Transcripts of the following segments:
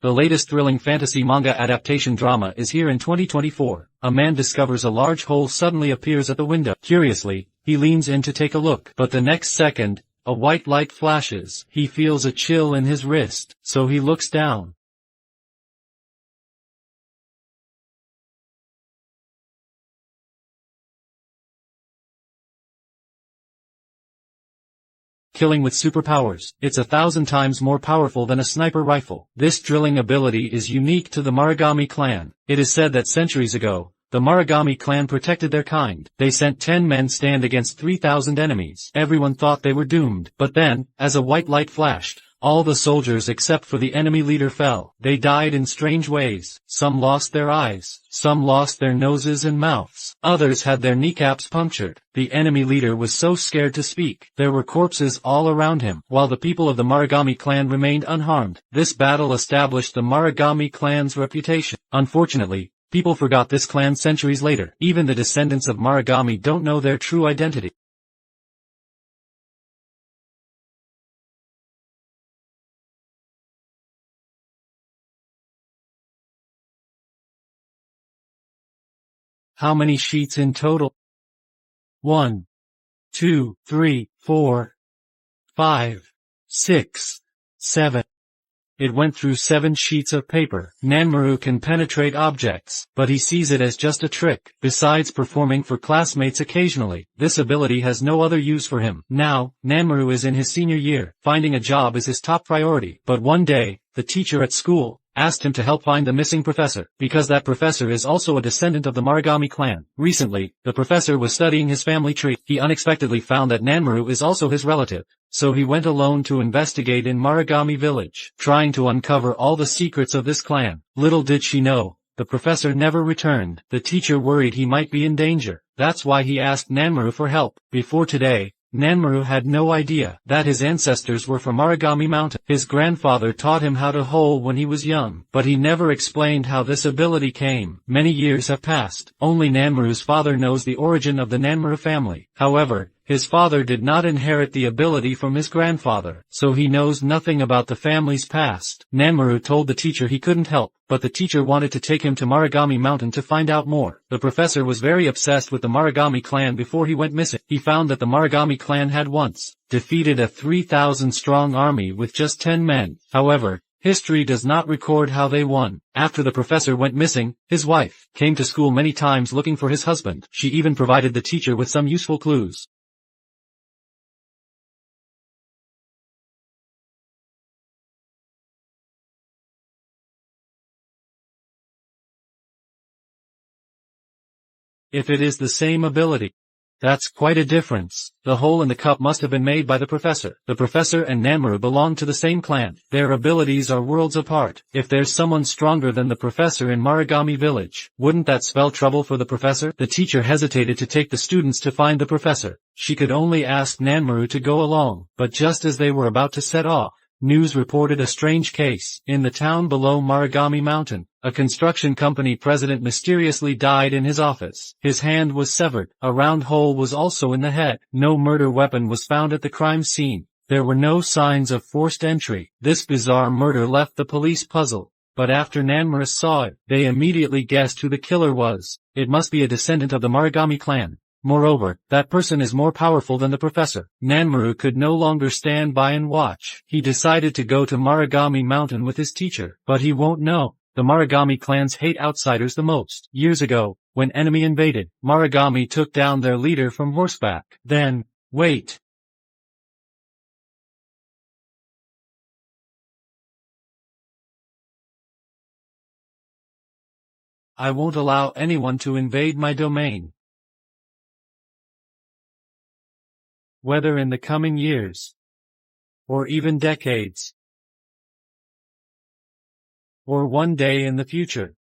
The latest thrilling fantasy manga adaptation drama is here in 2024. A man discovers a large hole suddenly appears at the window. Curiously, he leans in to take a look, but the next second, a white light flashes. He feels a chill in his wrist, so he looks down. Killing with superpowers. It's 1,000 times more powerful than a sniper rifle. This drilling ability is unique to the Marugami clan. It is said that centuries ago, the Marugami clan protected their kind. They sent 10 men stand against 3,000 enemies. Everyone thought they were doomed. But then, as a white light flashed, all the soldiers except for the enemy leader fell. They died in strange ways. Some lost their eyes. Some lost their noses and mouths. Others had their kneecaps punctured. The enemy leader was so scared to speak. There were corpses all around him, while the people of the Marugami clan remained unharmed. This battle established the Marugami clan's reputation. Unfortunately, people forgot this clan centuries later. Even the descendants of Marugami don't know their true identity. How many sheets in total? 1, 2, 3, 4, 5, 6, 7. It went through 7 sheets of paper. Nanmaru can penetrate objects, but he sees it as just a trick. Besides performing for classmates occasionally, this ability has no other use for him. Now, Nanmaru is in his senior year. Finding a job is his top priority. But one day, the teacher at school asked him to help find the missing professor, because that professor is also a descendant of the Marugami clan. Recently, the professor was studying his family tree. He unexpectedly found that Nanmaru is also his relative. So he went alone to investigate in Marukami Village, trying to uncover all the secrets of this clan. Little did she know, the professor never returned. The teacher worried he might be in danger. That's why he asked Nanmaru for help. Before today, Nanmaru had no idea that his ancestors were from Marugami Mountain. His grandfather taught him how to hole when he was young, but he never explained how this ability came. Many years have passed. Only Nanmaru's father knows the origin of the Nanmaru family. However, his father did not inherit the ability from his grandfather, so he knows nothing about the family's past. Nanmaru told the teacher he couldn't help, but the teacher wanted to take him to Marugami Mountain to find out more. The professor was very obsessed with the Marugami clan before he went missing. He found that the Marugami clan had once defeated a 3,000-strong army with just 10 men. However, history does not record how they won. After the professor went missing, his wife came to school many times looking for his husband. She even provided the teacher with some useful clues. If it is the same ability, that's quite a difference. The hole in the cup must have been made by the professor. The professor and Nanmaru belong to the same clan. Their abilities are worlds apart. If there's someone stronger than the professor in Marugami Village, wouldn't that spell trouble for the professor? The teacher hesitated to take the students to find the professor. She could only ask Nanmaru to go along. But just as they were about to set off, news reported a strange case. In the town below Marugami Mountain, a construction company president mysteriously died in his office. His hand was severed. A round hole was also in the head. No murder weapon was found at the crime scene. There were no signs of forced entry. This bizarre murder left the police puzzled. But after Nanmaru saw it, they immediately guessed who the killer was. It must be a descendant of the Marugami clan. Moreover, that person is more powerful than the professor. Nanmaru could no longer stand by and watch. He decided to go to Marugami Mountain with his teacher. But he won't know. The Marugami clans hate outsiders the most. Years ago, when enemy invaded, Marugami took down their leader from horseback. Then, wait. I won't allow anyone to invade my domain. Whether in the coming years, or even decades, or one day in the future.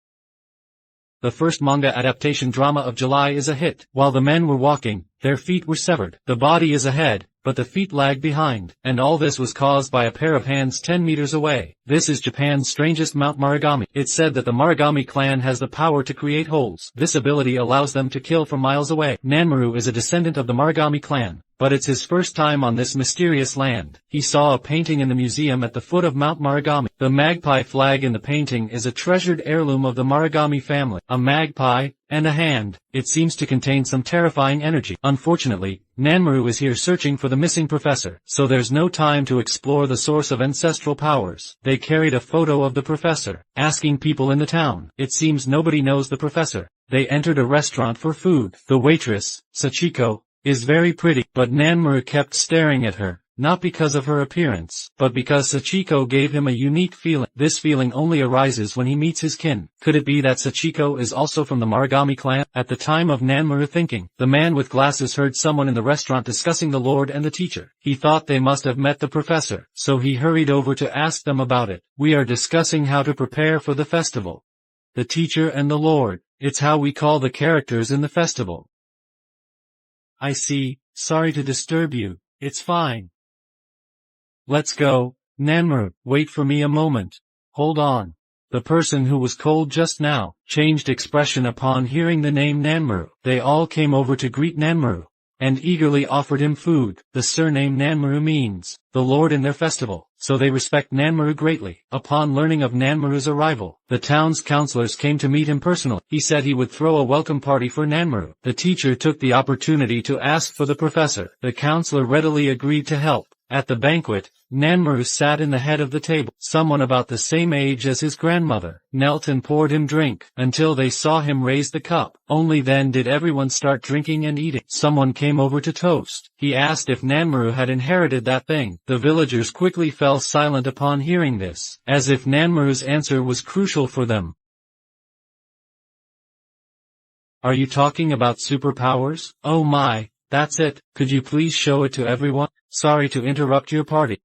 The first manga adaptation drama of July is a hit. While the men were walking, Their feet were severed. The body is ahead, but the feet lag behind. And all this was caused by a pair of hands 10 meters away. This is Japan's strangest Mount Marugami. It's said that the Marugami clan has the power to create holes. This ability allows them to kill from miles away. Nanmaru is a descendant of the Marugami clan, but it's his first time on this mysterious land. He saw a painting in the museum at the foot of Mount Marugami. The magpie flag in the painting is a treasured heirloom of the Marugami family. A magpie, and a hand. It seems to contain some terrifying energy. Unfortunately, Nanmaru is here searching for the missing professor, so there's no time to explore the source of ancestral powers. They carried a photo of the professor, asking people in the town. It seems nobody knows the professor. They entered a restaurant for food. The waitress, Sachiko, is very pretty, but Nanmaru kept staring at her. Not because of her appearance, but because Sachiko gave him a unique feeling. This feeling only arises when he meets his kin. Could it be that Sachiko is also from the Marugami clan? At the time of Nanmaru thinking, the man with glasses heard someone in the restaurant discussing the Lord and the teacher. He thought they must have met the professor, so he hurried over to ask them about it. We are discussing how to prepare for the festival. The teacher and the Lord. It's how we call the characters in the festival. I see. Sorry to disturb you. It's fine. Let's go. Nanmaru, wait for me a moment. Hold on. The person who was cold just now changed expression upon hearing the name Nanmaru. They all came over to greet Nanmaru, and eagerly offered him food. The surname Nanmaru means the Lord in their festival, so they respect Nanmaru greatly. Upon learning of Nanmaru's arrival, the town's counselors came to meet him personally. He said he would throw a welcome party for Nanmaru. The teacher took the opportunity to ask for the professor. The counselor readily agreed to help. At the banquet, Nanmaru sat in the head of the table. Someone about the same age as his grandmother knelt and poured him drink, until they saw him raise the cup. Only then did everyone start drinking and eating. Someone came over to toast. He asked if Nanmaru had inherited that thing. The villagers quickly fell silent upon hearing this, as if Nanmaru's answer was crucial for them. Are you talking about superpowers? Oh my, that's it. Could you please show it to everyone? Sorry to interrupt your party.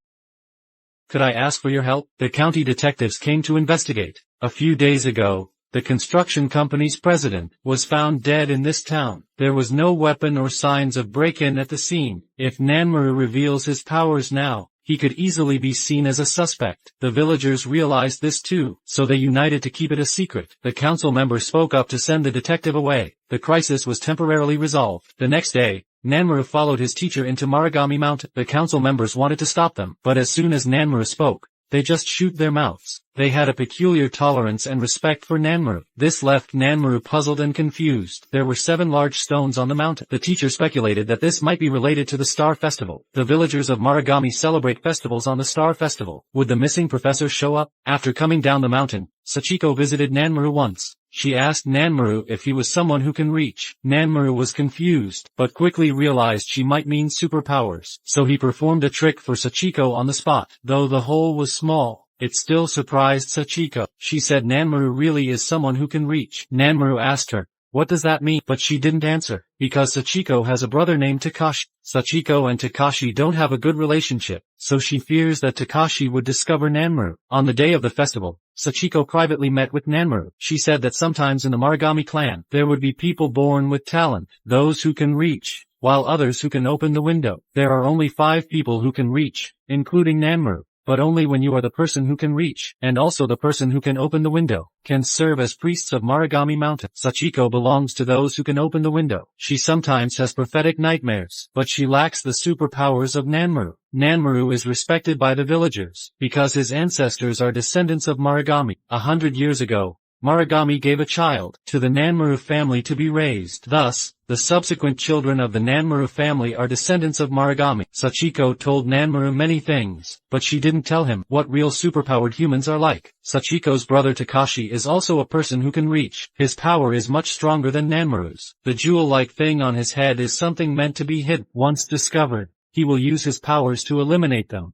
Could I ask for your help? The county detectives came to investigate. A few days ago, the construction company's president was found dead in this town. There was no weapon or signs of break-in at the scene. If Nanmaru reveals his powers now, he could easily be seen as a suspect. The villagers realized this too, so they united to keep it a secret. The council member spoke up to send the detective away. The crisis was temporarily resolved. The next day, Nanmaru followed his teacher into Marugami Mountain. The council members wanted to stop them, but as soon as Nanmaru spoke, they just shoot their mouths. They had a peculiar tolerance and respect for Nanmaru. This left Nanmaru puzzled and confused. There were 7 large stones on the mountain. The teacher speculated that this might be related to the Star Festival. The villagers of Marugami celebrate festivals on the Star Festival. Would the missing professor show up? After coming down the mountain, Sachiko visited Nanmaru once. She asked Nanmaru if he was someone who can reach. Nanmaru was confused, but quickly realized she might mean superpowers. So he performed a trick for Sachiko on the spot. Though the hole was small, it still surprised Sachiko. She said Nanmaru really is someone who can reach. Nanmaru asked her, what does that mean? But she didn't answer, because Sachiko has a brother named Takashi. Sachiko and Takashi don't have a good relationship, so she fears that Takashi would discover Nanmaru. On the day of the festival, Sachiko privately met with Nanmaru. She said that sometimes in the Marugami clan, there would be people born with talent, those who can reach, while others who can open the window. There are only 5 people who can reach, including Nanmaru. But only when you are the person who can reach, and also the person who can open the window, can serve as priests of Marugami Mountain. Sachiko belongs to those who can open the window. She sometimes has prophetic nightmares, but she lacks the superpowers of Nanmaru. Nanmaru is respected by the villagers, because his ancestors are descendants of Marugami. 100 years ago, Marugami gave a child to the Nanmaru family to be raised. Thus, the subsequent children of the Nanmaru family are descendants of Marugami. Sachiko told Nanmaru many things, but she didn't tell him what real superpowered humans are like. Sachiko's brother Takashi is also a person who can reach. His power is much stronger than Nanmaru's. The jewel-like thing on his head is something meant to be hidden. Once discovered, he will use his powers to eliminate them.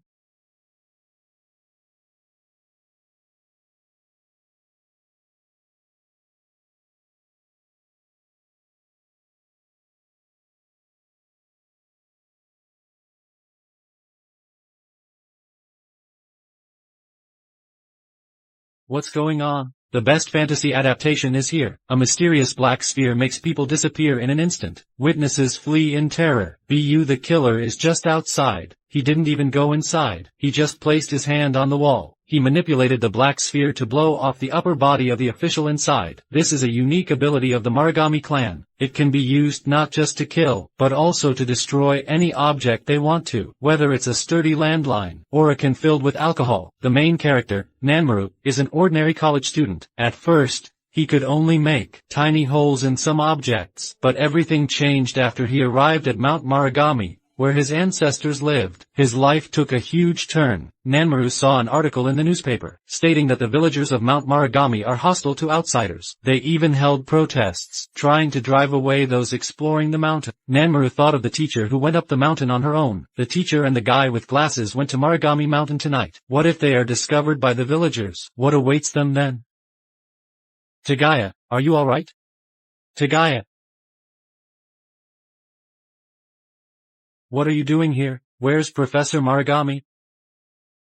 What's going on? The best fantasy adaptation is here. A mysterious black sphere makes people disappear in an instant. Witnesses flee in terror. Bu the killer is just outside. He didn't even go inside. He just placed his hand on the wall. He manipulated the black sphere to blow off the upper body of the official inside. This is a unique ability of the Marugami clan. It can be used not just to kill, but also to destroy any object they want to, whether it's a sturdy landline, or a can filled with alcohol. The main character, Nanmaru, is an ordinary college student. At first, he could only make tiny holes in some objects, but everything changed after he arrived at Mount Marugami, where his ancestors lived. His life took a huge turn. Nanmaru saw an article in the newspaper, stating that the villagers of Mount Marugami are hostile to outsiders. They even held protests, trying to drive away those exploring the mountain. Nanmaru thought of the teacher who went up the mountain on her own. The teacher and the guy with glasses went to Marugami Mountain tonight. What if they are discovered by the villagers? What awaits them then? Tagaya, are you alright? Tagaya. What are you doing here? Where's Professor Marugami?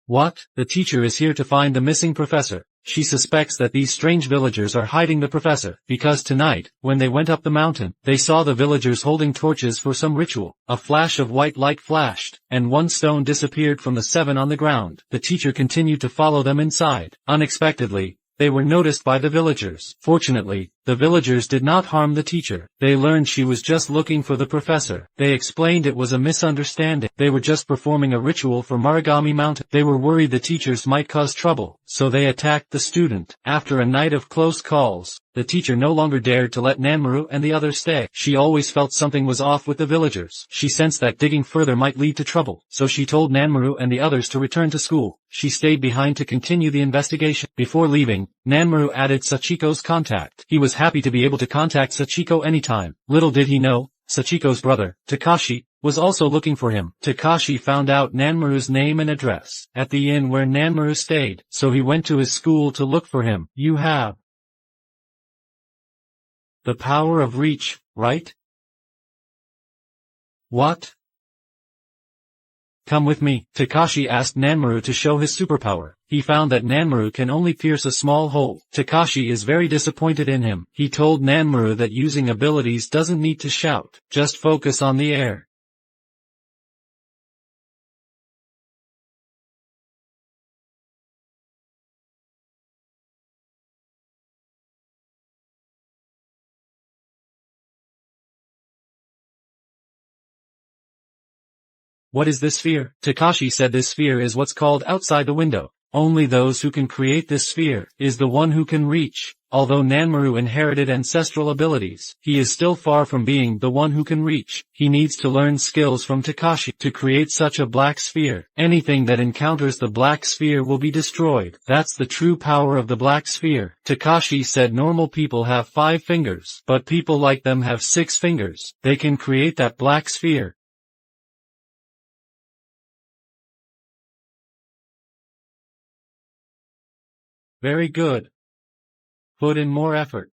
What? The teacher is here to find the missing professor. She suspects that these strange villagers are hiding the professor, because tonight, when they went up the mountain, they saw the villagers holding torches for some ritual. A flash of white light flashed, and one stone disappeared from the 7 on the ground. The teacher continued to follow them inside. Unexpectedly, they were noticed by the villagers. Fortunately, the villagers did not harm the teacher. They learned she was just looking for the professor. They explained it was a misunderstanding. They were just performing a ritual for Marugami Mountain. They were worried the teachers might cause trouble, so they attacked the student. After a night of close calls, the teacher no longer dared to let Nanmaru and the others stay. She always felt something was off with the villagers. She sensed that digging further might lead to trouble, so she told Nanmaru and the others to return to school. She stayed behind to continue the investigation. Before leaving, Nanmaru added Sachiko's contact. He was happy to be able to contact Sachiko anytime. Little did he know, Sachiko's brother, Takashi, was also looking for him. Takashi found out Nanmaru's name and address at the inn where Nanmaru stayed, so he went to his school to look for him. You have the power of reach, right? What? Come with me. Takashi asked Nanmaru to show his superpower. He found that Nanmaru can only pierce a small hole. Takashi is very disappointed in him. He told Nanmaru that using abilities doesn't need to shout, just focus on the air. What is this sphere? Takashi said this sphere is what's called outside the window. Only those who can create this sphere is the one who can reach. Although Nanmaru inherited ancestral abilities, he is still far from being the one who can reach. He needs to learn skills from Takashi to create such a black sphere. Anything that encounters the black sphere will be destroyed. That's the true power of the black sphere. Takashi said normal people have 5 fingers, but people like them have 6 fingers. They can create that black sphere. Very good. Put in more effort.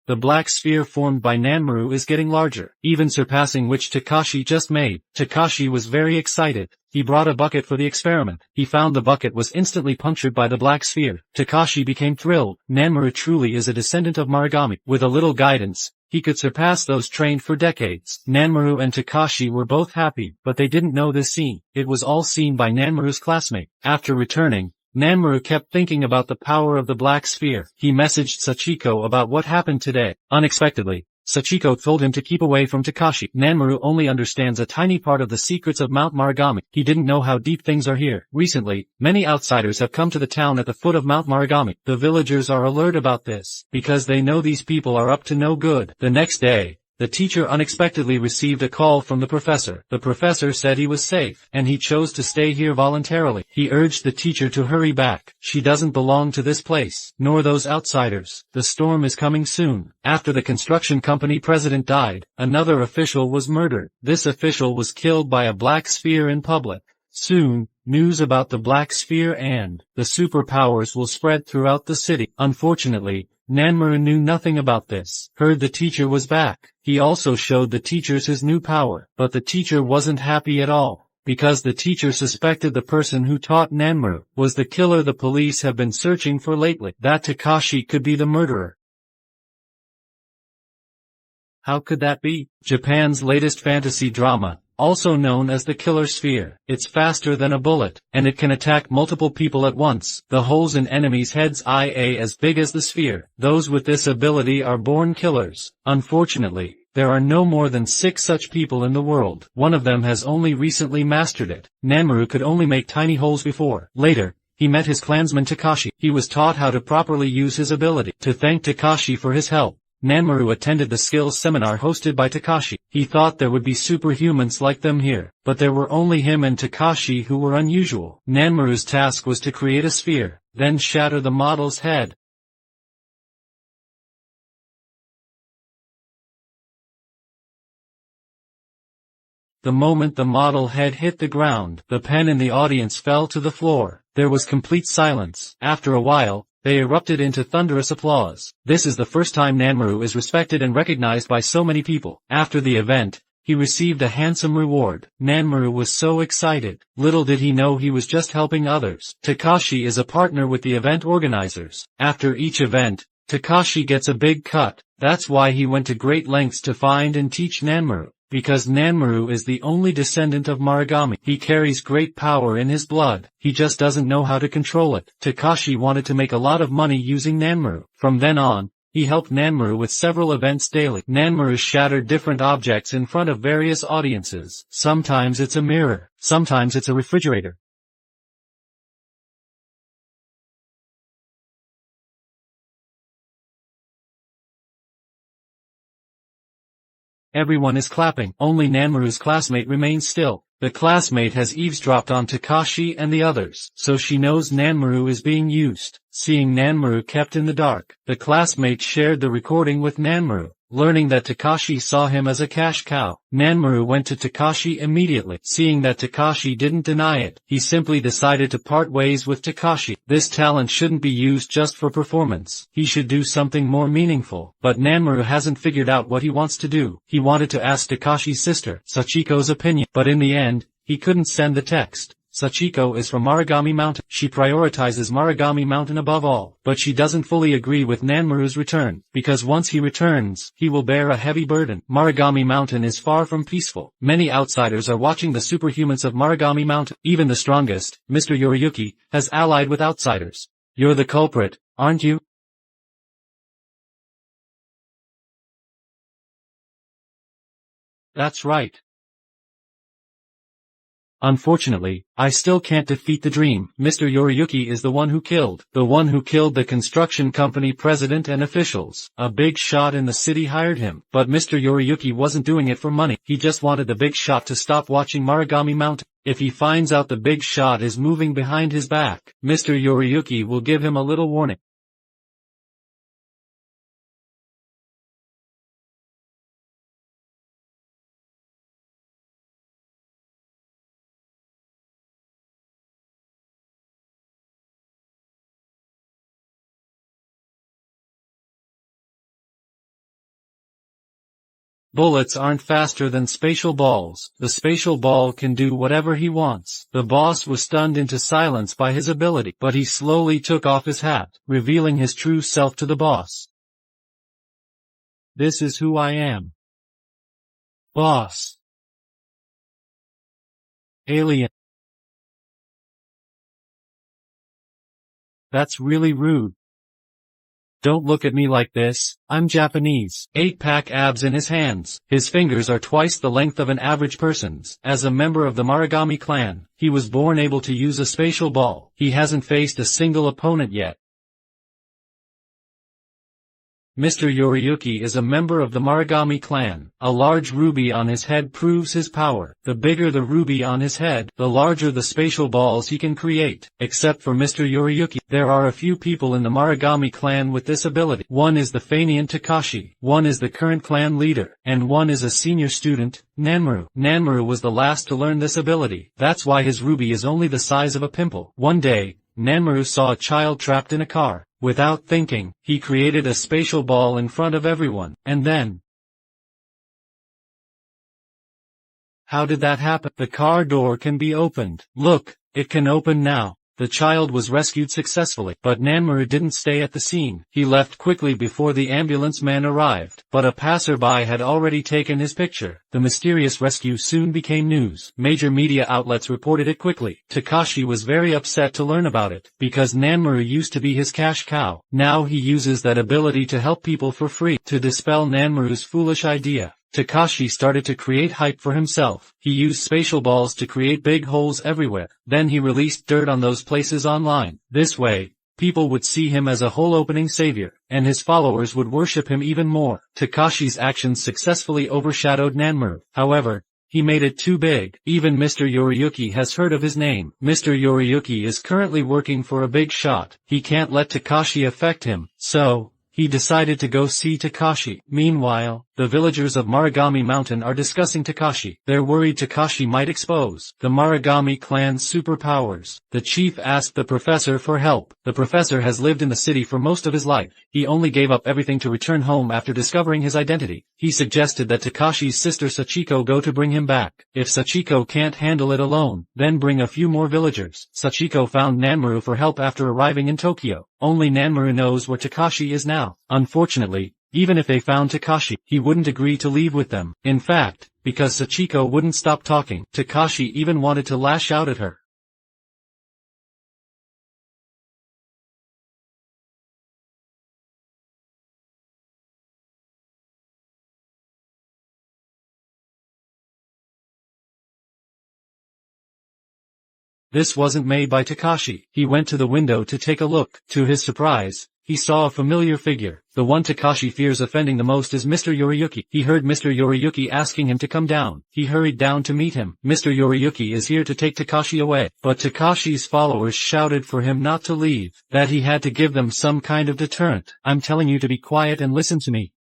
The black sphere formed by Nanmaru is getting larger, even surpassing which Takashi just made. Takashi was very excited. He brought a bucket for the experiment. He found the bucket was instantly punctured by the black sphere. Takashi became thrilled. Nanmaru truly is a descendant of Marugami. With a little guidance, he could surpass those trained for decades. Nanmaru and Takashi were both happy, but they didn't know this scene. It was all seen by Nanmaru's classmate. After returning, Nanmaru kept thinking about the power of the black sphere. He messaged Sachiko about what happened today. Unexpectedly, Sachiko told him to keep away from Takashi. Nanmaru only understands a tiny part of the secrets of Mount Marugami. He didn't know how deep things are here. Recently, many outsiders have come to the town at the foot of Mount Marugami. The villagers are alert about this, because they know these people are up to no good. The next day, the teacher unexpectedly received a call from the professor. The professor said he was safe, and he chose to stay here voluntarily. He urged the teacher to hurry back. She doesn't belong to this place, nor those outsiders. The storm is coming soon. After the construction company president died, another official was murdered. This official was killed by a black sphere in public. Soon, News about the Black Sphere and the superpowers will spread throughout the city. Unfortunately, Nanmaru knew nothing about this. Heard the teacher was back. He also showed the teachers his new power, but the teacher wasn't happy at all, because the teacher suspected the person who taught Nanmaru was the killer the police have been searching for lately. That Takashi could be the murderer. How could that be? Japan's latest fantasy drama, also known as the Killer Sphere. It's faster than a bullet, and it can attack multiple people at once. The holes in enemies' heads are as big as the sphere. Those with this ability are born killers. Unfortunately, there are no more than 6 such people in the world. One of them has only recently mastered it. Nanmaru could only make tiny holes before. Later, he met his clansman Takashi. He was taught how to properly use his ability. To thank Takashi for his help, Nanmaru attended the skills seminar hosted by Takashi. He thought there would be superhumans like them here, but there were only him and Takashi who were unusual. Nanmaru's task was to create a sphere, then shatter the model's head. The moment the model head hit the ground, the pen in the audience fell to the floor. There was complete silence. After a while, they erupted into thunderous applause. This is the first time Nanmaru is respected and recognized by so many people. After the event, he received a handsome reward. Nanmaru was so excited. Little did he know he was just helping others. Takashi is a partner with the event organizers. After each event, Takashi gets a big cut. That's why he went to great lengths to find and teach Nanmaru. Because Nanmaru is the only descendant of Marugami. He carries great power in his blood. He just doesn't know how to control it. Takashi wanted to make a lot of money using Nanmaru. From then on, he helped Nanmaru with several events daily. Nanmaru shattered different objects in front of various audiences. Sometimes it's a mirror. Sometimes it's a refrigerator. Everyone is clapping. Only Nanmaru's classmate remains still. The classmate has eavesdropped on Takashi and the others, so she knows Nanmaru is being used. Seeing Nanmaru kept in the dark, the classmate shared the recording with Nanmaru. Learning that Takashi saw him as a cash cow, Nanmaru went to Takashi immediately. Seeing that Takashi didn't deny it, he simply decided to part ways with Takashi. This talent shouldn't be used just for performance. He should do something more meaningful. But Nanmaru hasn't figured out what he wants to do. He wanted to ask Takashi's sister, Sachiko's opinion, but in the end, he couldn't send the text. Sachiko is from Marugami Mountain. She prioritizes Marugami Mountain above all, but she doesn't fully agree with Nanmaru's return, because once he returns, he will bear a heavy burden. Marugami Mountain is far from peaceful. Many outsiders are watching the superhumans of Marugami Mountain. Even the strongest, Mr. Yoriyuki, has allied with outsiders. You're the culprit, aren't you? That's right. Unfortunately, I still can't defeat the dream. Mr. Yoriyuki is the one who killed the construction company president and officials. A big shot in the city hired him, but Mr. Yoriyuki wasn't doing it for money. He just wanted the big shot to stop watching Marugami Mountain. If he finds out the big shot is moving behind his back, Mr. Yoriyuki will give him a little warning. Bullets aren't faster than spatial balls. The spatial ball can do whatever he wants. The boss was stunned into silence by his ability, but he slowly took off his hat, revealing his true self to the boss. This is who I am. Boss. Alien. That's really rude. Don't look at me like this, I'm Japanese. 8-pack abs in his hands. His fingers are twice the length of an average person's. As a member of the Marugami clan, he was born able to use a spatial ball. He hasn't faced a single opponent yet. Mr. Yoriyuki is a member of the Marugami clan. A large ruby on his head proves his power. The bigger the ruby on his head, the larger the spatial balls he can create. Except for Mr. Yoriyuki, there are a few people in the Marugami clan with this ability. One is the Fanian Takashi, one is the current clan leader, and one is a senior student, Nanmaru. Nanmaru was the last to learn this ability. That's why his ruby is only the size of a pimple. One day, Nanmaru saw a child trapped in a car. Without thinking, he created a spatial ball in front of everyone, and then... How did that happen? The car door can be opened. Look, it can open now. The child was rescued successfully, but Nanmaru didn't stay at the scene. He left quickly before the ambulance man arrived, but a passerby had already taken his picture. The mysterious rescue soon became news. Major media outlets reported it quickly. Takashi was very upset to learn about it, because Nanmaru used to be his cash cow. Now he uses that ability to help people for free. To dispel Nanmaru's foolish idea, Takashi started to create hype for himself. He used spatial balls to create big holes everywhere. Then he released dirt on those places online. This way, people would see him as a hole-opening savior, and his followers would worship him even more. Takashi's actions successfully overshadowed Nanmaru. However, he made it too big. Even Mr. Yoriyuki has heard of his name. Mr. Yoriyuki is currently working for a big shot. He can't let Takashi affect him, so he decided to go see Takashi. Meanwhile, the villagers of Marugami Mountain are discussing Takashi. They're worried Takashi might expose the Marugami clan's superpowers. The chief asked the professor for help. The professor has lived in the city for most of his life. He only gave up everything to return home after discovering his identity. He suggested that Takashi's sister Sachiko go to bring him back. If Sachiko can't handle it alone, then bring a few more villagers. Sachiko found Nanmaru for help after arriving in Tokyo. Only Nanmaru knows where Takashi is now. Unfortunately, even if they found Takashi, he wouldn't agree to leave with them. In fact, because Sachiko wouldn't stop talking, Takashi even wanted to lash out at her. This wasn't made by Takashi. He went to the window to take a look. To his surprise, he saw a familiar figure. The one Takashi fears offending the most is Mr. Yoriyuki. He heard Mr. Yoriyuki asking him to come down. He hurried down to meet him. Mr. Yoriyuki is here to take Takashi away. But Takashi's followers shouted for him not to leave, that he had to give them some kind of deterrent. I'm telling you to be quiet and listen to me.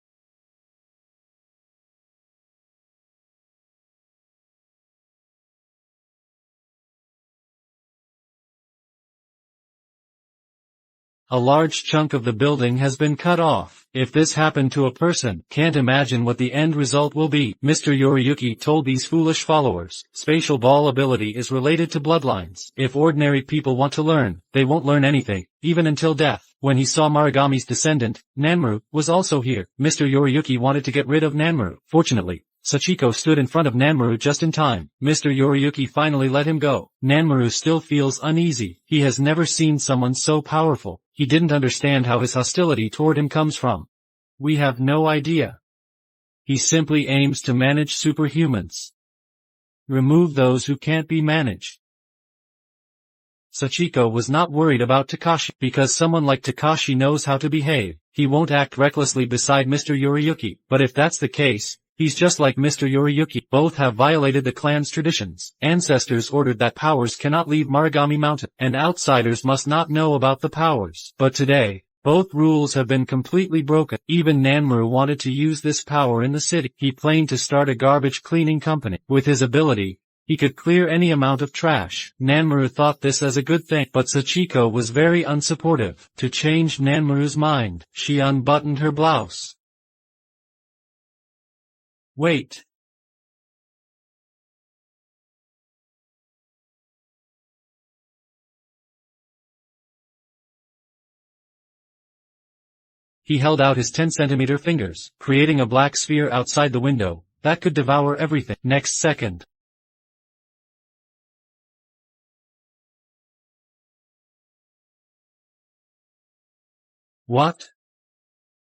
A large chunk of the building has been cut off. If this happened to a person, can't imagine what the end result will be. Mr. Yoriyuki told these foolish followers, spatial ball ability is related to bloodlines. If ordinary people want to learn, they won't learn anything, even until death. When he saw Marugami's descendant, Nanmaru, was also here. Mr. Yoriyuki wanted to get rid of Nanmaru. Fortunately, Sachiko stood in front of Nanmaru just in time. Mr. Yoriyuki finally let him go. Nanmaru still feels uneasy. He has never seen someone so powerful. He didn't understand how his hostility toward him comes from. We have no idea. He simply aims to manage superhumans. Remove those who can't be managed. Sachiko was not worried about Takashi, because someone like Takashi knows how to behave. He won't act recklessly beside Mr. Yoriyuki. But if that's the case, he's just like Mr. Yoriyuki. Both have violated the clan's traditions. Ancestors ordered that powers cannot leave Marugami Mountain, and outsiders must not know about the powers. But today, both rules have been completely broken. Even Nanmaru wanted to use this power in the city. He planned to start a garbage cleaning company. With his ability, he could clear any amount of trash. Nanmaru thought this as a good thing, but Sachiko was very unsupportive. To change Nanmaru's mind, she unbuttoned her blouse. Wait. He held out his 10-centimeter fingers, creating a black sphere outside the window that could devour everything. Next second, what?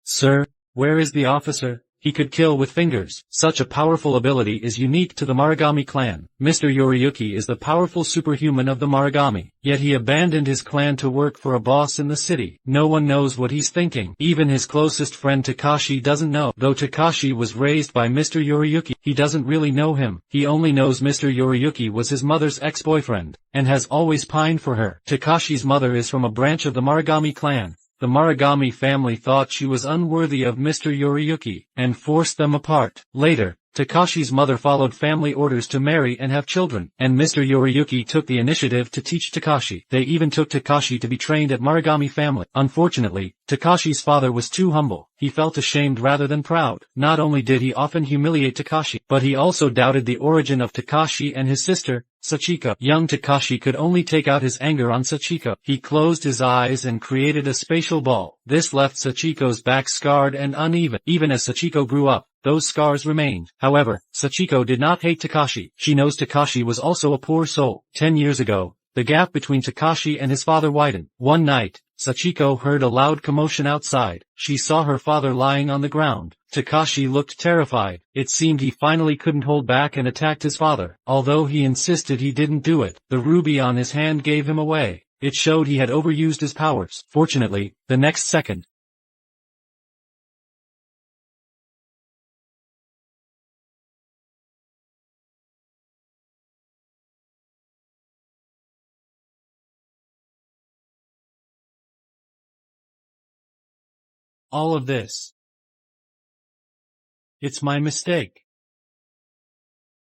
Sir, where is the officer? He could kill with fingers. Such a powerful ability is unique to the Marugami clan. Mr. Yoriyuki is the powerful superhuman of the Marugami, yet he abandoned his clan to work for a boss in the city. No one knows what he's thinking. Even his closest friend Takashi doesn't know. Though Takashi was raised by Mr. Yoriyuki, he doesn't really know him. He only knows Mr. Yoriyuki was his mother's ex-boyfriend, and has always pined for her. Takashi's mother is from a branch of the Marugami clan. The Marugami family thought she was unworthy of Mr. Yoriyuki, and forced them apart. Later, Takashi's mother followed family orders to marry and have children, and Mr. Yoriyuki took the initiative to teach Takashi. They even took Takashi to be trained at Marugami family. Unfortunately, Takashi's father was too humble. He felt ashamed rather than proud. Not only did he often humiliate Takashi, but he also doubted the origin of Takashi and his sister, Sachiko. Young Takashi could only take out his anger on Sachiko. He closed his eyes and created a spatial ball. This left Sachiko's back scarred and uneven. Even as Sachiko grew up, those scars remained. However, Sachiko did not hate Takashi. She knows Takashi was also a poor soul. 10 years ago, the gap between Takashi and his father widened. One night, Sachiko heard a loud commotion outside. She saw her father lying on the ground. Takashi looked terrified. It seemed he finally couldn't hold back and attacked his father. Although he insisted he didn't do it, the ruby on his hand gave him away. It showed he had overused his powers. Fortunately, the next second, all of this, it's my mistake.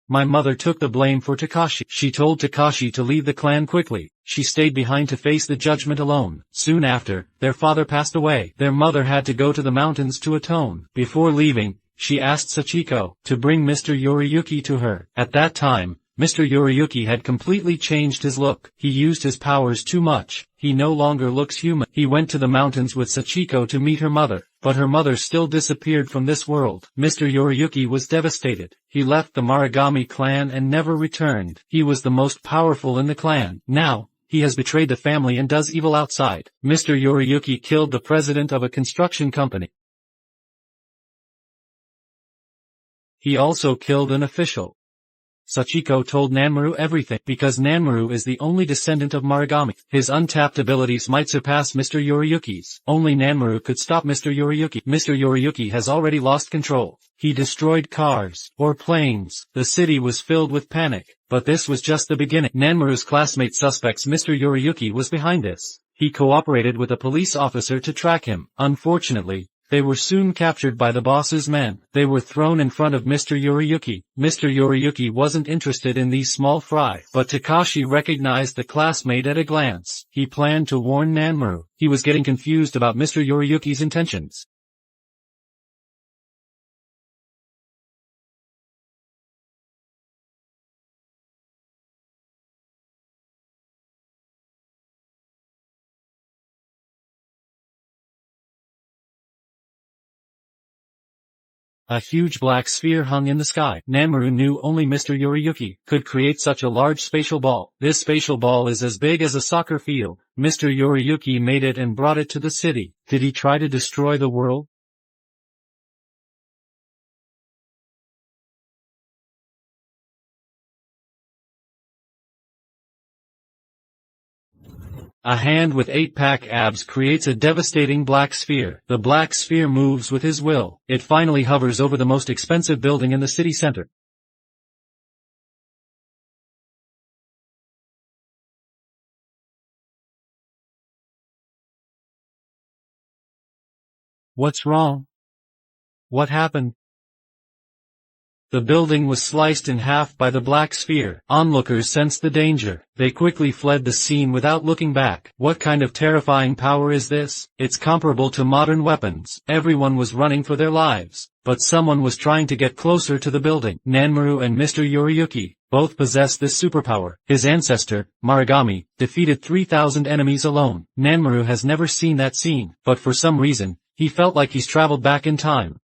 My mother took the blame for Takashi. She told Takashi to leave the clan quickly. She stayed behind to face the judgment alone. Soon after, their father passed away. Their mother had to go to the mountains to atone. Before leaving, she asked Sachiko to bring Mr. Yoriyuki to her. At that time, Mr. Yoriyuki had completely changed his look. He used his powers too much. He no longer looks human. He went to the mountains with Sachiko to meet her mother, but her mother still disappeared from this world. Mr. Yoriyuki was devastated. He left the Marugami clan and never returned. He was the most powerful in the clan. Now, he has betrayed the family and does evil outside. Mr. Yoriyuki killed the president of a construction company. He also killed an official. Sachiko told Nanmaru everything, because Nanmaru is the only descendant of Marugami. His untapped abilities might surpass Mr. Yoriyuki's. Only Nanmaru could stop Mr. Yoriyuki. Mr. Yoriyuki has already lost control. He destroyed cars, or planes. The city was filled with panic. But this was just the beginning. Nanmaru's classmate suspects Mr. Yoriyuki was behind this. He cooperated with a police officer to track him. Unfortunately, they were soon captured by the boss's men. They were thrown in front of Mr. Yoriyuki. Mr. Yoriyuki wasn't interested in these small fry, but Takashi recognized the classmate at a glance. He planned to warn Nanmaru. He was getting confused about Mr. Yoriyuki's intentions. A huge black sphere hung in the sky. Nanmaru knew only Mr. Yoriyuki could create such a large spatial ball. This spatial ball is as big as a soccer field. Mr. Yoriyuki made it and brought it to the city. Did he try to destroy the world? A hand with 8-pack abs creates a devastating black sphere. The black sphere moves with his will. It finally hovers over the most expensive building in the city center. What's wrong? What happened? The building was sliced in half by the black sphere. Onlookers sensed the danger. They quickly fled the scene without looking back. What kind of terrifying power is this? It's comparable to modern weapons. Everyone was running for their lives, but someone was trying to get closer to the building. Nanmaru and Mr. Yoriyuki both possess this superpower. His ancestor, Marugami, defeated 3,000 enemies alone. Nanmaru has never seen that scene, but for some reason, he felt like he's traveled back in time.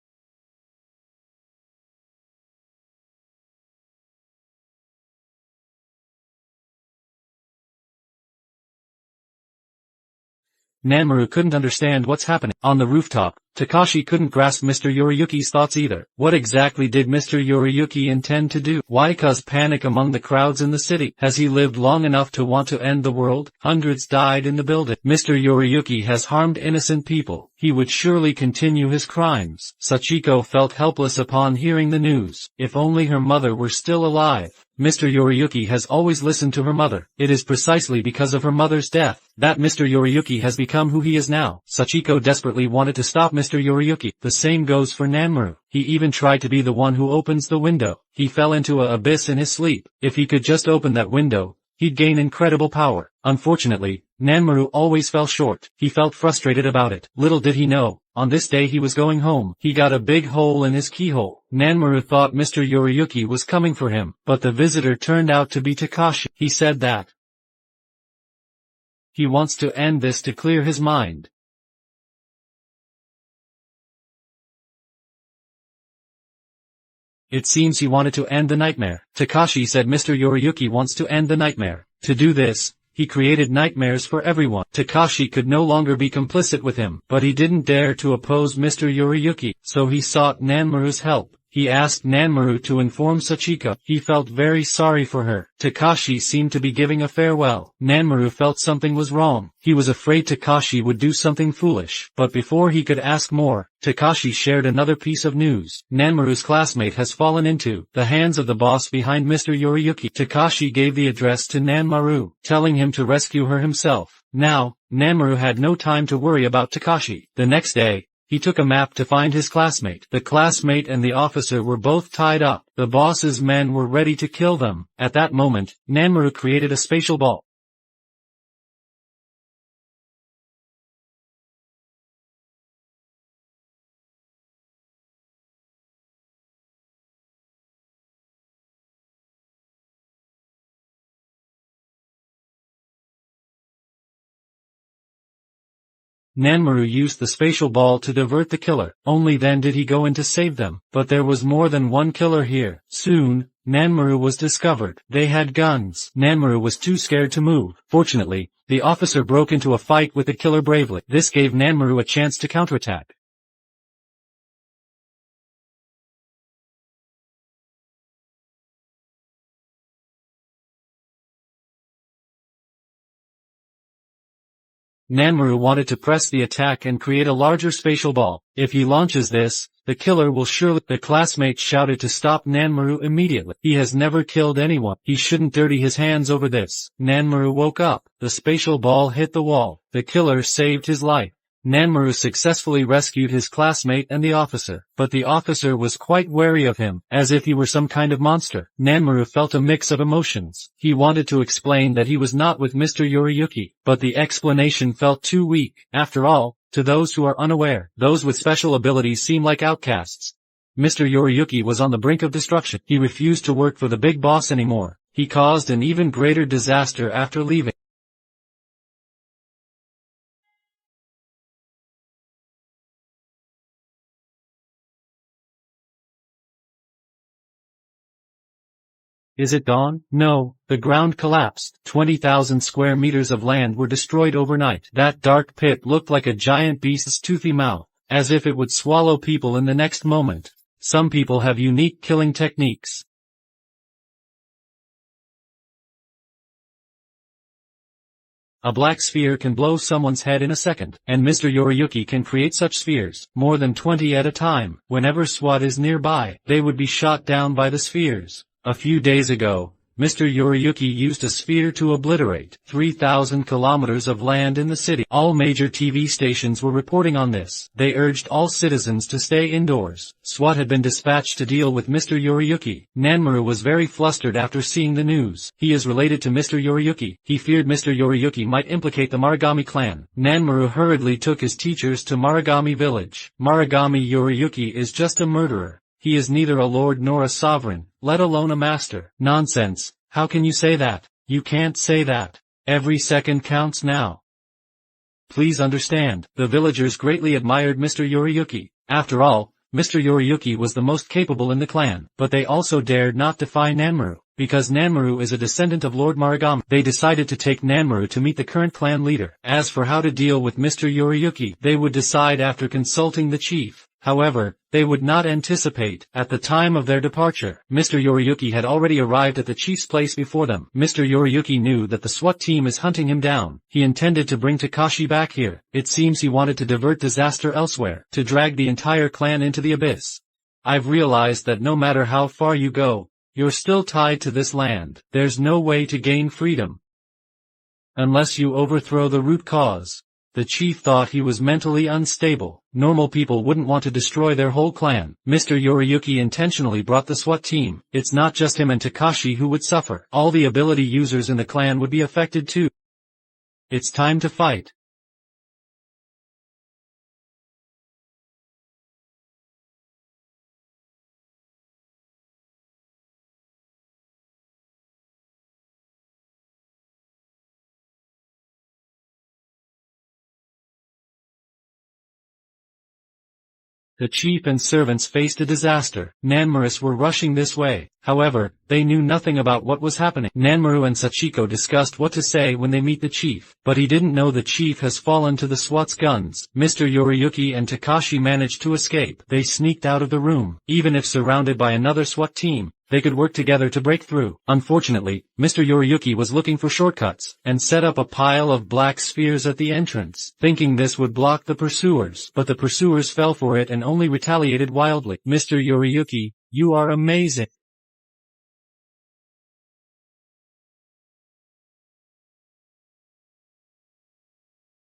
Nanmaru couldn't understand what's happening. On the rooftop, Takashi couldn't grasp Mr. Yoriyuki's thoughts either. What exactly did Mr. Yoriyuki intend to do? Why cause panic among the crowds in the city? Has he lived long enough to want to end the world? Hundreds died in the building. Mr. Yoriyuki has harmed innocent people. He would surely continue his crimes. Sachiko felt helpless upon hearing the news. If only her mother were still alive. Mr. Yoriyuki has always listened to her mother. It is precisely because of her mother's death that Mr. Yoriyuki has become who he is now. Sachiko desperately wanted to stop Mr. Yoriyuki. The same goes for Nanmaru. He even tried to be the one who opens the window. He fell into an abyss in his sleep. If he could just open that window, he'd gain incredible power. Unfortunately, Nanmaru always fell short. He felt frustrated about it. Little did he know, on this day he was going home. He got a big hole in his keyhole. Nanmaru thought Mr. Yoriyuki was coming for him, but the visitor turned out to be Takashi. He said that he wants to end this to clear his mind. It seems he wanted to end the nightmare. Takashi said Mr. Yoriyuki wants to end the nightmare. To do this, he created nightmares for everyone. Takashi could no longer be complicit with him, but he didn't dare to oppose Mr. Yoriyuki, so he sought Nanmaru's help. He asked Nanmaru to inform Sachiko. He felt very sorry for her. Takashi seemed to be giving a farewell. Nanmaru felt something was wrong. He was afraid Takashi would do something foolish. But before he could ask more, Takashi shared another piece of news. Nanmaru's classmate has fallen into the hands of the boss behind Mr. Yoriyuki. Takashi gave the address to Nanmaru, telling him to rescue her himself. Now, Nanmaru had no time to worry about Takashi. The next day, he took a map to find his classmate. The classmate and the officer were both tied up. The boss's men were ready to kill them. At that moment, Nanmaru created a spatial ball. Nanmaru used the spatial ball to divert the killer. Only then did he go in to save them. But there was more than one killer here. Soon, Nanmaru was discovered. They had guns. Nanmaru was too scared to move. Fortunately, the officer broke into a fight with the killer bravely. This gave Nanmaru a chance to counterattack. Nanmaru wanted to press the attack and create a larger spatial ball. If he launches this, the killer will surely— The classmate shouted to stop Nanmaru immediately. He has never killed anyone. He shouldn't dirty his hands over this. Nanmaru woke up. The spatial ball hit the wall. The killer saved his life. Nanmaru successfully rescued his classmate and the officer, but the officer was quite wary of him, as if he were some kind of monster. Nanmaru felt a mix of emotions. He wanted to explain that he was not with Mr. Yoriyuki, but the explanation felt too weak. After all, to those who are unaware, those with special abilities seem like outcasts. Mr. Yoriyuki was on the brink of destruction. He refused to work for the big boss anymore. He caused an even greater disaster after leaving. Is it gone? No, the ground collapsed. 20,000 square meters of land were destroyed overnight. That dark pit looked like a giant beast's toothy mouth, as if it would swallow people in the next moment. Some people have unique killing techniques. A black sphere can blow someone's head in a second, and Mr. Yoriyuki can create such spheres, more than 20 at a time. Whenever SWAT is nearby, they would be shot down by the spheres. A few days ago, Mr. Yoriyuki used a sphere to obliterate 3,000 kilometers of land in the city. All major TV stations were reporting on this. They urged all citizens to stay indoors. SWAT had been dispatched to deal with Mr. Yoriyuki. Nanmaru was very flustered after seeing the news. He is related to Mr. Yoriyuki. He feared Mr. Yoriyuki might implicate the Marugami clan. Nanmaru hurriedly took his teachers to Marugami Village. Marugami Yoriyuki is just a murderer. He is neither a lord nor a sovereign, let alone a master. Nonsense. How can you say that? You can't say that. Every second counts now. Please understand, the villagers greatly admired Mr. Yoriyuki. After all, Mr. Yoriyuki was the most capable in the clan, but they also dared not defy Nanmaru. Because Nanmaru is a descendant of Lord Marugami, they decided to take Nanmaru to meet the current clan leader. As for how to deal with Mr. Yoriyuki, they would decide after consulting the chief. However, they would not anticipate, at the time of their departure, Mr. Yoriyuki had already arrived at the chief's place before them. Mr. Yoriyuki knew that the SWAT team is hunting him down. He intended to bring Takashi back here. It seems he wanted to divert disaster elsewhere, to drag the entire clan into the abyss. I've realized that no matter how far you go, you're still tied to this land. There's no way to gain freedom unless you overthrow the root cause. The chief thought he was mentally unstable. Normal people wouldn't want to destroy their whole clan. Mr. Yoriyuki intentionally brought the SWAT team. It's not just him and Takashi who would suffer. All the ability users in the clan would be affected too. It's time to fight. The chief and servants faced a disaster. Nanmaru were rushing this way. However, they knew nothing about what was happening. Nanmaru and Sachiko discussed what to say when they meet the chief, but he didn't know the chief has fallen to the SWAT's guns. Mr. Yoriyuki and Takashi managed to escape. They sneaked out of the room. Even if surrounded by another SWAT team, they could work together to break through. Unfortunately, Mr. Yoriyuki was looking for shortcuts, and set up a pile of black spheres at the entrance, thinking this would block the pursuers. But the pursuers fell for it and only retaliated wildly. Mr. Yoriyuki, you are amazing.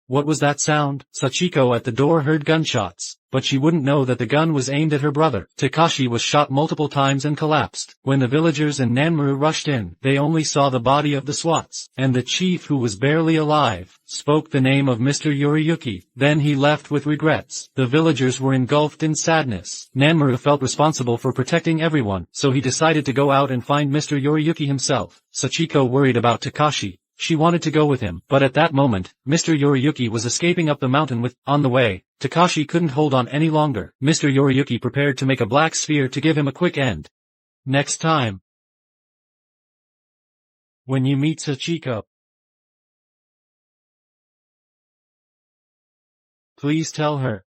What was that sound? Sachiko at the door heard gunshots, but she wouldn't know that the gun was aimed at her brother. Takashi was shot multiple times and collapsed. When the villagers and Nanmaru rushed in, they only saw the body of the SWATs, and the chief, who was barely alive, spoke the name of Mr. Yoriyuki. Then he left with regrets. The villagers were engulfed in sadness. Nanmaru felt responsible for protecting everyone, so he decided to go out and find Mr. Yoriyuki himself. Sachiko worried about Takashi. She wanted to go with him, but at that moment, Mr. Yoriyuki was escaping up the mountain with, on the way, Takashi couldn't hold on any longer. Mr. Yoriyuki prepared to make a black sphere to give him a quick end. Next time, when you meet Sachiko, please tell her,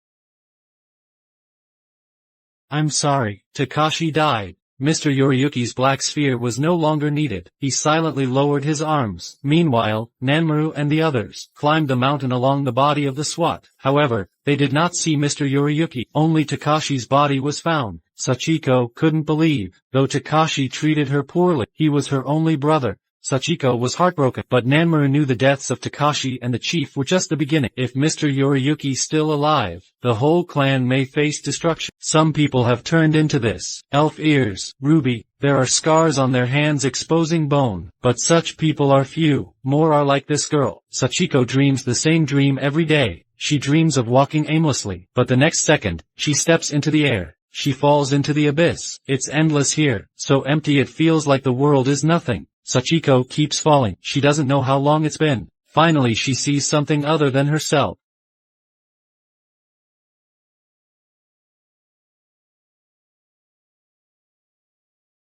I'm sorry. Takashi died. Mr. Yoriyuki's black sphere was no longer needed. He silently lowered his arms. Meanwhile, Nanmaru and the others climbed the mountain along the body of the SWAT. However, they did not see Mr. Yoriyuki. Only Takashi's body was found. Sachiko couldn't believe. Though Takashi treated her poorly, he was her only brother. Sachiko was heartbroken, but Nanmaru knew the deaths of Takashi and the chief were just the beginning. If Mr. Yoriyuki's still alive, the whole clan may face destruction. Some people have turned into this. Elf ears, ruby, there are scars on their hands exposing bone, but such people are few. More are like this girl. Sachiko dreams the same dream every day. She dreams of walking aimlessly, but the next second, she steps into the air. She falls into the abyss. It's endless here, so empty it feels like the world is nothing. Sachiko keeps falling. She doesn't know how long it's been. Finally she sees something other than herself.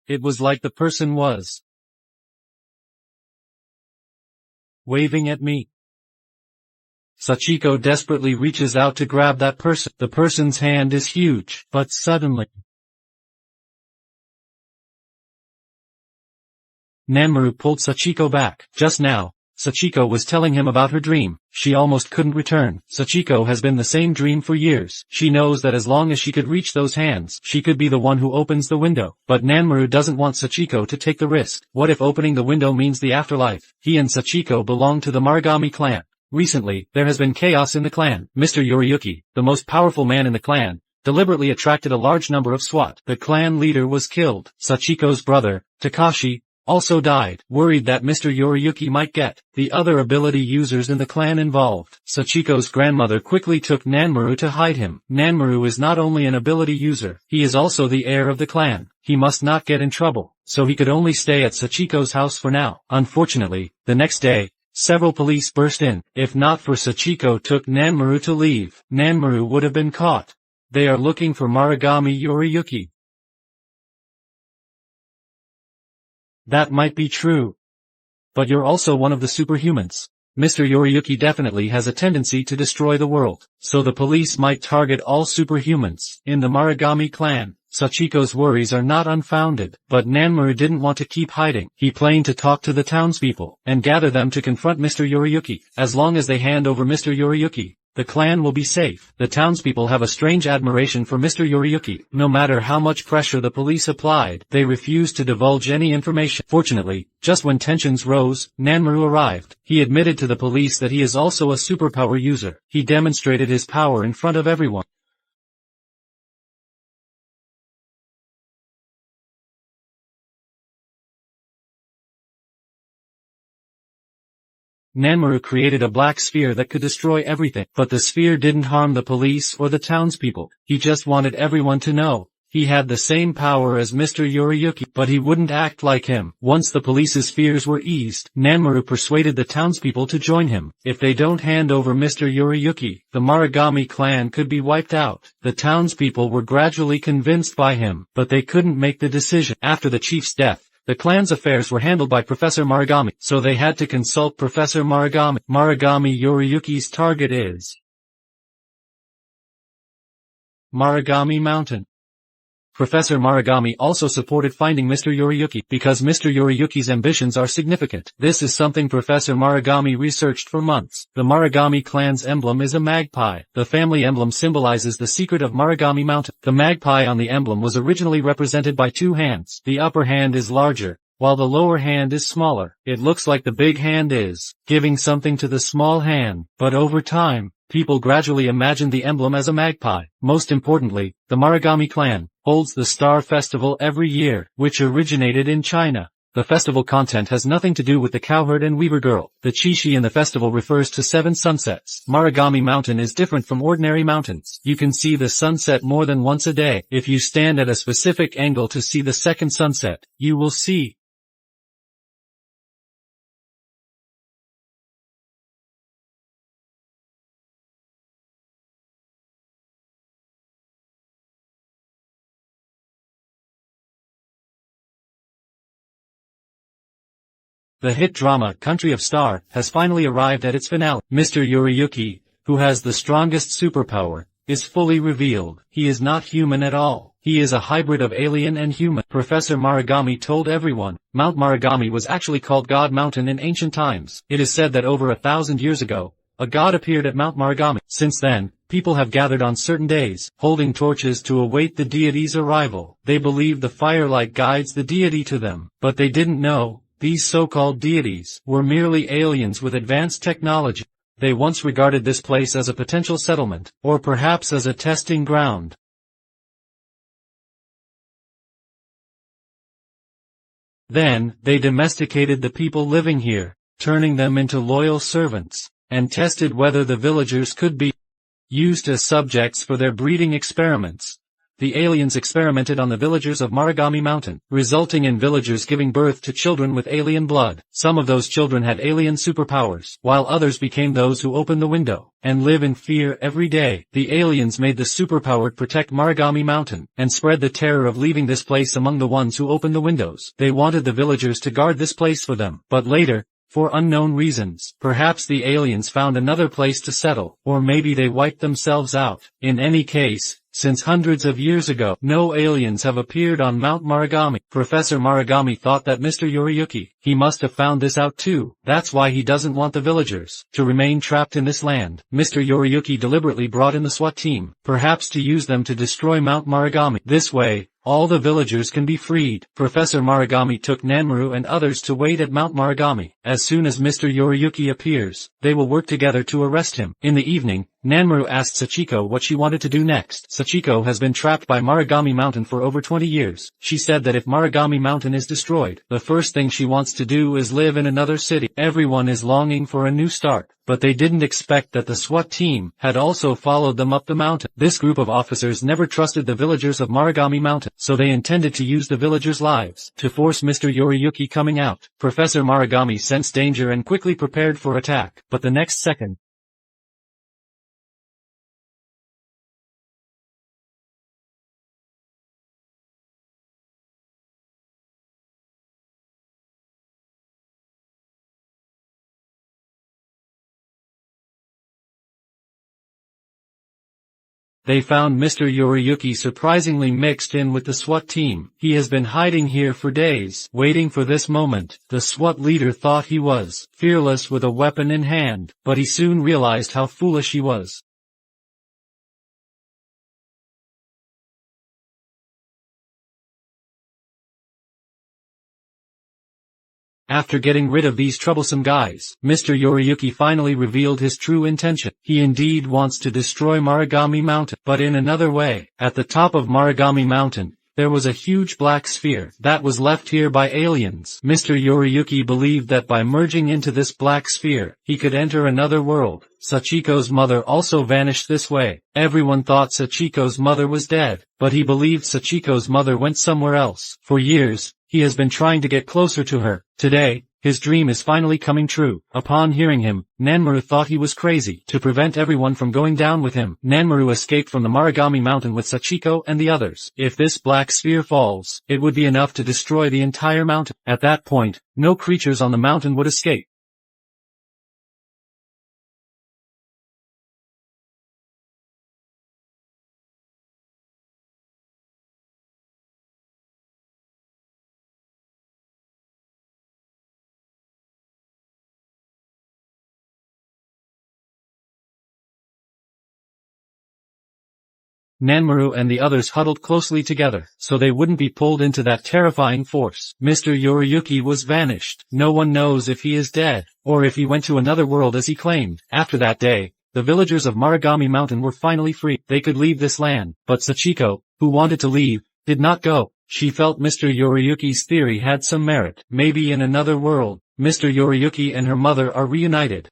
It was like the person was waving at me. Sachiko desperately reaches out to grab that person. The person's hand is huge, but suddenly Nanmaru pulled Sachiko back. Just now, Sachiko was telling him about her dream. She almost couldn't return. Sachiko has been the same dream for years. She knows that as long as she could reach those hands, she could be the one who opens the window. But Nanmaru doesn't want Sachiko to take the risk. What if opening the window means the afterlife? He and Sachiko belong to the Marugami clan. Recently, there has been chaos in the clan. Mr. Yoriyuki, the most powerful man in the clan, deliberately attracted a large number of SWAT. The clan leader was killed. Sachiko's brother, Takashi, also died. Worried that Mr. Yoriyuki might get the other ability users in the clan involved, Sachiko's grandmother quickly took Nanmaru to hide him. Nanmaru is not only an ability user, he is also the heir of the clan. He must not get in trouble, so he could only stay at Sachiko's house for now. Unfortunately, the next day, several police burst in. If not for Sachiko took Nanmaru to leave, Nanmaru would have been caught. They are looking for Marugami Yoriyuki. That might be true. But you're also one of the superhumans. Mr. Yoriyuki definitely has a tendency to destroy the world, so the police might target all superhumans. In the Marugami clan, Sachiko's worries are not unfounded, but Nanmaru didn't want to keep hiding. He planned to talk to the townspeople, and gather them to confront Mr. Yoriyuki. As long as they hand over Mr. Yoriyuki, the clan will be safe. The townspeople have a strange admiration for Mr. Yoriyuki. No matter how much pressure the police applied, they refused to divulge any information. Fortunately, just when tensions rose, Nanmaru arrived. He admitted to the police that he is also a superpower user. He demonstrated his power in front of everyone. Nanmaru created a black sphere that could destroy everything, but the sphere didn't harm the police or the townspeople. He just wanted everyone to know he had the same power as Mr. Yoriyuki, but he wouldn't act like him. Once the police's fears were eased, Nanmaru persuaded the townspeople to join him. If they don't hand over Mr. Yoriyuki, the Marugami clan could be wiped out. The townspeople were gradually convinced by him, but they couldn't make the decision. After the chief's death, the clan's affairs were handled by Professor Marugami, so they had to consult Professor Marugami. Marugami Yoriyuki's target is Marugami Mountain. Professor Marugami also supported finding Mr. Yoriyuki, because Mr. Yoriyuki's ambitions are significant. This is something Professor Marugami researched for months. The Marugami clan's emblem is a magpie. The family emblem symbolizes the secret of Marugami Mountain. The magpie on the emblem was originally represented by two hands. The upper hand is larger, while the lower hand is smaller. It looks like the big hand is giving something to the small hand, but over time, people gradually imagined the emblem as a magpie. Most importantly, the Marugami clan holds the Star Festival every year, which originated in China. The festival content has nothing to do with the cowherd and weaver girl. The Chishi in the festival refers to 7 sunsets. Marugami Mountain is different from ordinary mountains. You can see the sunset more than once a day. If you stand at a specific angle to see the second sunset, you will see the hit drama Country of Star has finally arrived at its finale. Mr. Yoriyuki, who has the strongest superpower, is fully revealed. He is not human at all. He is a hybrid of alien and human. Professor Marugami told everyone, Mount Marugami was actually called God Mountain in ancient times. It is said that over 1,000 years ago, a god appeared at Mount Marugami. Since then, people have gathered on certain days, holding torches to await the deity's arrival. They believe the firelight guides the deity to them, but they didn't know these so-called deities were merely aliens with advanced technology. They once regarded this place as a potential settlement, or perhaps as a testing ground. Then, they domesticated the people living here, turning them into loyal servants, and tested whether the villagers could be used as subjects for their breeding experiments. The aliens experimented on the villagers of Marugami Mountain, resulting in villagers giving birth to children with alien blood. Some of those children had alien superpowers, while others became those who open the window and live in fear every day. The aliens made the superpower protect Marugami Mountain, and spread the terror of leaving this place among the ones who opened the windows. They wanted the villagers to guard this place for them, but later, for unknown reasons, perhaps the aliens found another place to settle, or maybe they wiped themselves out. In any case, since hundreds of years ago, no aliens have appeared on Mount Marugami. Professor Marugami thought that Mr. Yoriyuki, he must have found this out too. That's why he doesn't want the villagers to remain trapped in this land. Mr. Yoriyuki deliberately brought in the SWAT team, perhaps to use them to destroy Mount Marugami. This way, all the villagers can be freed. Professor Marugami took Nanmaru and others to wait at Mount Marugami. As soon as Mr. Yoriyuki appears, they will work together to arrest him. In the evening, Nanmaru asked Sachiko what she wanted to do next. Sachiko has been trapped by Marugami Mountain for over 20 years. She said that if Marugami Mountain is destroyed, the first thing she wants to do is live in another city. Everyone is longing for a new start, but they didn't expect that the SWAT team had also followed them up the mountain. This group of officers never trusted the villagers of Marugami Mountain, so they intended to use the villagers' lives to force Mr. Yoriyuki coming out. Professor Marugami sensed danger and quickly prepared for attack, but the next second, they found Mr. Yoriyuki surprisingly mixed in with the SWAT team. He has been hiding here for days, waiting for this moment. The SWAT leader thought he was fearless with a weapon in hand, but he soon realized how foolish he was. After getting rid of these troublesome guys, Mr. Yoriyuki finally revealed his true intention. He indeed wants to destroy Marugami Mountain, but in another way. At the top of Marugami Mountain, there was a huge black sphere that was left here by aliens. Mr. Yoriyuki believed that by merging into this black sphere, he could enter another world. Sachiko's mother also vanished this way. Everyone thought Sachiko's mother was dead, but he believed Sachiko's mother went somewhere else. For years, he has been trying to get closer to her. Today, his dream is finally coming true. Upon hearing him, Nanmaru thought he was crazy. To prevent everyone from going down with him, Nanmaru escaped from the Marugami Mountain with Sachiko and the others. If this black sphere falls, it would be enough to destroy the entire mountain. At that point, no creatures on the mountain would escape. Nanmaru and the others huddled closely together, so they wouldn't be pulled into that terrifying force. Mr. Yoriyuki was vanished. No one knows if he is dead, or if he went to another world as he claimed. After that day, the villagers of Marugami Mountain were finally free. They could leave this land, but Sachiko, who wanted to leave, did not go. She felt Mr. Yoriyuki's theory had some merit. Maybe in another world, Mr. Yoriyuki and her mother are reunited.